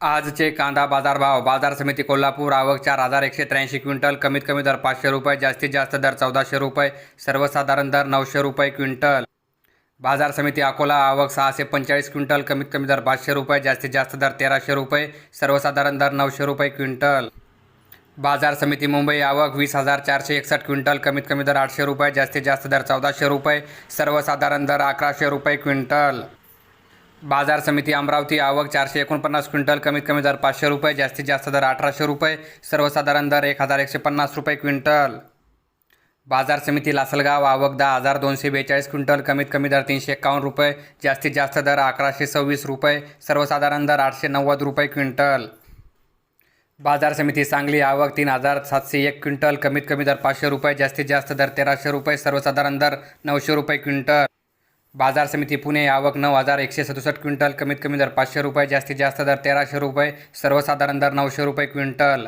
आजचे कांदा बाजारभाव. बाजार समिती कोल्हापूर. आवक 4,183 क्विंटल. कमीत कमी दर 500 रुपये. जास्तीत जास्त दर 1,400 रुपये. सर्वसाधारण दर 900 रुपये क्विंटल. बाजार समिती अकोला. आवक 645 क्विंटल. कमीत कमी दर 500 रुपये. जास्तीत जास्त दर 1,300 रुपये. सर्वसाधारण दर 900 रुपये क्विंटल. बाजार समिती मुंबई. आवक 20,461 क्विंटल. कमीत कमी दर 800 रुपये. जास्तीत जास्त दर 1,400 रुपये. सर्वसाधारण दर 1,100 रुपये क्विंटल. बाजार समिती अमरावती. आवक 449 क्विंटल. कमीत कमी दर 500 रुपये. जास्तीत जास्त दर 1,800 रुपये. सर्वसाधारण दर 1,150 रुपये क्विंटल. बाजार समिती लासलगाव. आवक 10,242 क्विंटल. कमीत कमी दर 351 रुपये. जास्तीत जास्त दर 1,126 रुपये. सर्वसाधारण दर 890 रुपये क्विंटल. बाजार समिती सांगली. आवक 3,701 क्विंटल. कमीत कमी दर 500 रुपये. जास्तीत जास्त दर 1,300 रुपये. सर्वसाधारण दर 900 रुपये क्विंटल. बाजार समिती पुणे. आवक 9,167 क्विंटल. कमीत कमी दर 500 रुपये. जास्तीत जास्त दर 1,300 रुपये. सर्वसाधारण दर 900 रुपये क्विंटल.